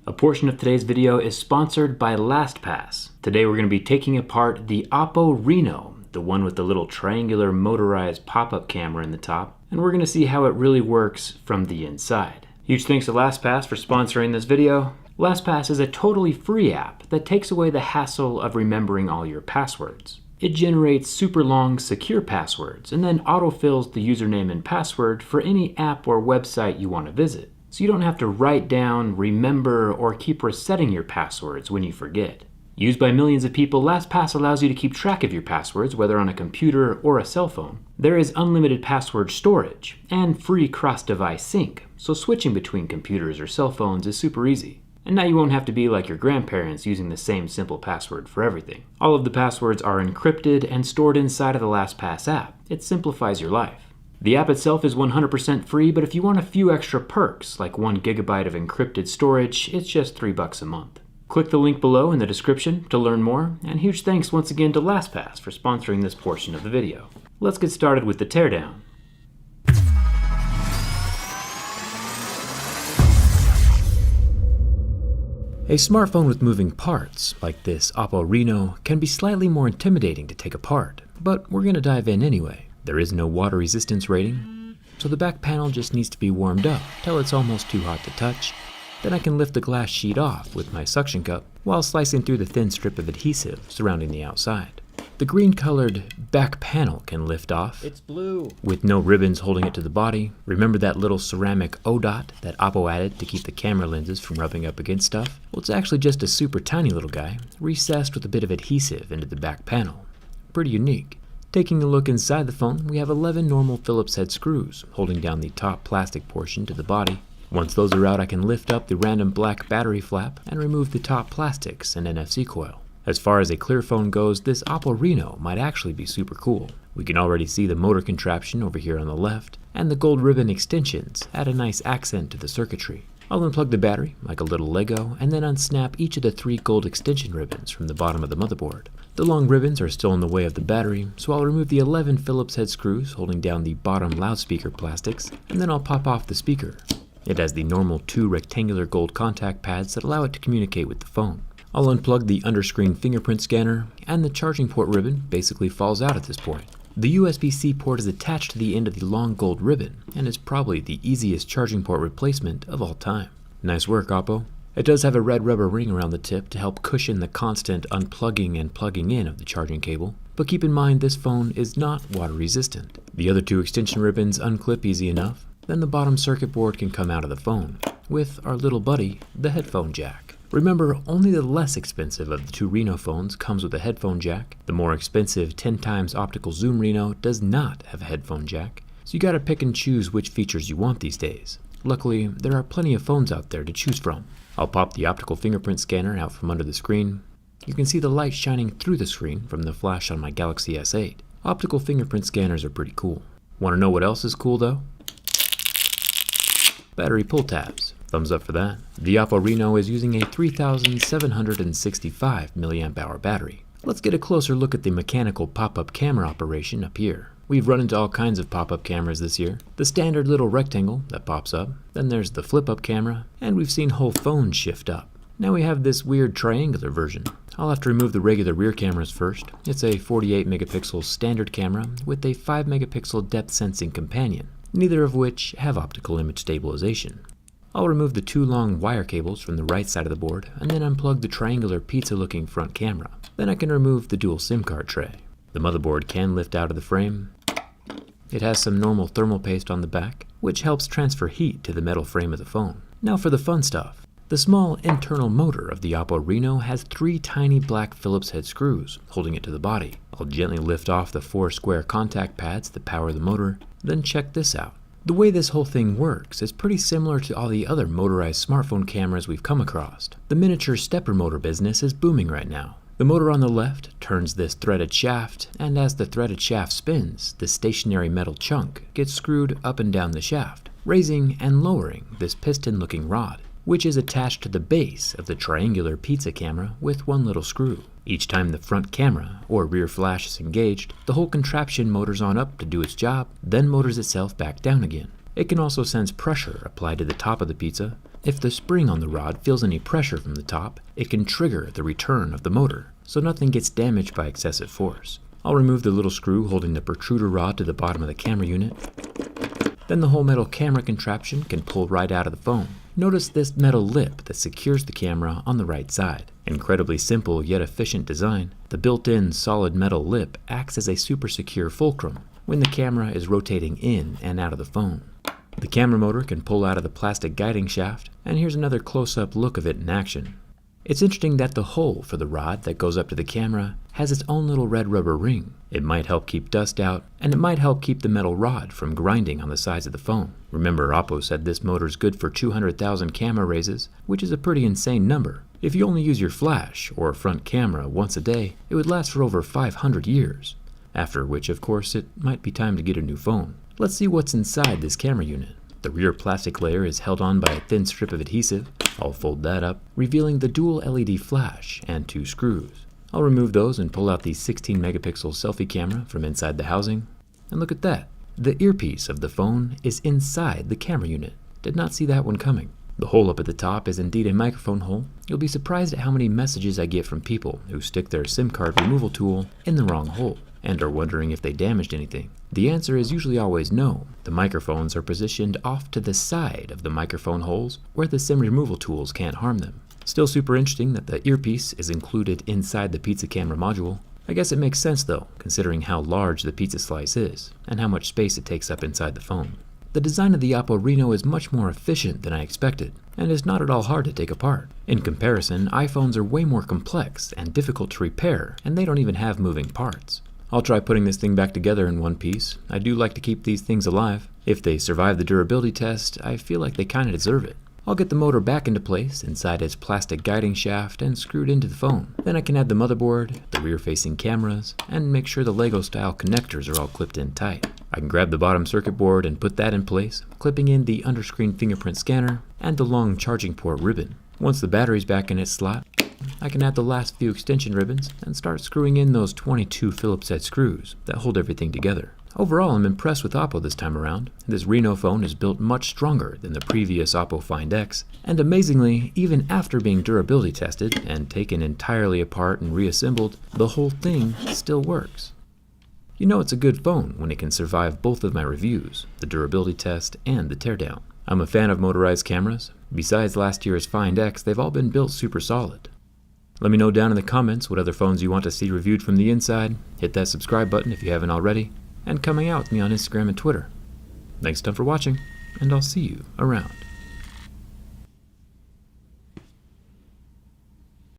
A portion of today's video is sponsored by LastPass. Today we're going to be taking apart the Oppo Reno, the one with the little triangular motorized pop-up camera in the top, and we're going to see how it really works from the inside. Huge thanks to LastPass for sponsoring this video. LastPass is a totally free app that takes away the hassle of remembering all your passwords. It generates super long, secure passwords and then autofills the username and password for any app or website you want to visit. So you don't have to write down, remember, or keep resetting your passwords when you forget. Used by millions of people, LastPass allows you to keep track of your passwords, whether on a computer or a cell phone. There is unlimited password storage and free cross-device sync, so switching between computers or cell phones is super easy. And now you won't have to be like your grandparents using the same simple password for everything. All of the passwords are encrypted and stored inside of the LastPass app. It simplifies your life. The app itself is 100% free, but if you want a few extra perks, like 1 GB of encrypted storage, it's just $3 a month. Click the link below in the description to learn more, and huge thanks once again to LastPass for sponsoring this portion of the video. Let's get started with the teardown. A smartphone with moving parts, like this Oppo Reno, can be slightly more intimidating to take apart, but we're going to dive in anyway. There is no water resistance rating, so the back panel just needs to be warmed up till it's almost too hot to touch. Then I can lift the glass sheet off with my suction cup while slicing through the thin strip of adhesive surrounding the outside. The green-colored back panel can lift off. It's blue. With no ribbons holding it to the body. Remember that little ceramic O-dot that Oppo added to keep the camera lenses from rubbing up against stuff? Well, it's actually just a super tiny little guy, recessed with a bit of adhesive into the back panel. Pretty unique. Taking a look inside the phone, we have 11 normal Phillips head screws holding down the top plastic portion to the body. Once those are out, I can lift up the random black battery flap and remove the top plastics and NFC coil. As far as a clear phone goes, this Oppo Reno might actually be super cool. We can already see the motor contraption over here on the left, and the gold ribbon extensions add a nice accent to the circuitry. I'll unplug the battery like a little Lego and then unsnap each of the 3 gold extension ribbons from the bottom of the motherboard. The long ribbons are still in the way of the battery, so I'll remove the 11 Phillips head screws holding down the bottom loudspeaker plastics, and then I'll pop off the speaker. It has the normal 2 rectangular gold contact pads that allow it to communicate with the phone. I'll unplug the underscreen fingerprint scanner, and the charging port ribbon basically falls out at this point. The USB-C port is attached to the end of the long gold ribbon, and is probably the easiest charging port replacement of all time. Nice work, Oppo. It does have a red rubber ring around the tip to help cushion the constant unplugging and plugging in of the charging cable, but keep in mind this phone is not water resistant. The other 2 extension ribbons unclip easy enough, then the bottom circuit board can come out of the phone, with our little buddy, the headphone jack. Remember, only the less expensive of the 2 Reno phones comes with a headphone jack. The more expensive 10x optical zoom Reno does not have a headphone jack, so you gotta pick and choose which features you want these days. Luckily, there are plenty of phones out there to choose from. I'll pop the optical fingerprint scanner out from under the screen. You can see the light shining through the screen from the flash on my Galaxy S8. Optical fingerprint scanners are pretty cool. Want to know what else is cool though? Battery pull tabs. Thumbs up for that. The Oppo Reno is using a 3765 mAh battery. Let's get a closer look at the mechanical pop-up camera operation up here. We've run into all kinds of pop-up cameras this year. The standard little rectangle that pops up, then there's the flip-up camera, and we've seen whole phones shift up. Now we have this weird triangular version. I'll have to remove the regular rear cameras first. It's a 48 megapixel standard camera with a 5 megapixel depth sensing companion, neither of which have optical image stabilization. I'll remove the 2 long wire cables from the right side of the board and then unplug the triangular pizza-looking front camera. Then I can remove the dual SIM card tray. The motherboard can lift out of the frame. It has some normal thermal paste on the back, which helps transfer heat to the metal frame of the phone. Now for the fun stuff. The small internal motor of the Oppo Reno has 3 tiny black Phillips head screws holding it to the body. I'll gently lift off the 4 square contact pads that power the motor, then check this out. The way this whole thing works is pretty similar to all the other motorized smartphone cameras we've come across. The miniature stepper motor business is booming right now. The motor on the left turns this threaded shaft, and as the threaded shaft spins, the stationary metal chunk gets screwed up and down the shaft, raising and lowering this piston-looking rod, which is attached to the base of the triangular pizza camera with 1 little screw. Each time the front camera or rear flash is engaged, the whole contraption motors on up to do its job, then motors itself back down again. It can also sense pressure applied to the top of the pizza, If the spring on the rod feels any pressure from the top, it can trigger the return of the motor, so nothing gets damaged by excessive force. I'll remove the little screw holding the protruder rod to the bottom of the camera unit. Then the whole metal camera contraption can pull right out of the phone. Notice this metal lip that secures the camera on the right side. Incredibly simple yet efficient design, the built-in solid metal lip acts as a super secure fulcrum when the camera is rotating in and out of the phone. The camera motor can pull out of the plastic guiding shaft, and here's another close-up look of it in action. It's interesting that the hole for the rod that goes up to the camera has its own little red rubber ring. It might help keep dust out, and it might help keep the metal rod from grinding on the sides of the phone. Remember, Oppo said this motor's good for 200,000 camera raises, which is a pretty insane number. If you only use your flash or front camera once a day, it would last for over 500 years. After which, of course, it might be time to get a new phone. Let's see what's inside this camera unit. The rear plastic layer is held on by a thin strip of adhesive. I'll fold that up, revealing the dual LED flash and 2 screws. I'll remove those and pull out the 16 megapixel selfie camera from inside the housing. And look at that. The earpiece of the phone is inside the camera unit. Did not see that one coming. The hole up at the top is indeed a microphone hole. You'll be surprised at how many messages I get from people who stick their SIM card removal tool in the wrong hole and are wondering if they damaged anything. The answer is usually always no. The microphones are positioned off to the side of the microphone holes where the SIM removal tools can't harm them. Still super interesting that the earpiece is included inside the pizza camera module. I guess it makes sense though, considering how large the pizza slice is and how much space it takes up inside the phone. The design of the Oppo Reno is much more efficient than I expected, and is not at all hard to take apart. In comparison, iPhones are way more complex and difficult to repair, and they don't even have moving parts. I'll try putting this thing back together in one piece. I do like to keep these things alive. If they survive the durability test, I feel like they kinda deserve it. I'll get the motor back into place inside its plastic guiding shaft and screwed into the phone. Then I can add the motherboard, the rear-facing cameras, and make sure the Lego-style connectors are all clipped in tight. I can grab the bottom circuit board and put that in place, clipping in the underscreen fingerprint scanner and the long charging port ribbon. Once the battery's back in its slot, I can add the last few extension ribbons and start screwing in those 22 Phillips head screws that hold everything together. Overall, I'm impressed with Oppo this time around. This Reno phone is built much stronger than the previous Oppo Find X, and amazingly, even after being durability tested and taken entirely apart and reassembled, the whole thing still works. You know it's a good phone when it can survive both of my reviews, the durability test and the teardown. I'm a fan of motorized cameras. Besides last year's Find X, they've all been built super solid. Let me know down in the comments what other phones you want to see reviewed from the inside. Hit that subscribe button if you haven't already, and coming out with me on Instagram and Twitter. Thanks a ton for watching, and I'll see you around.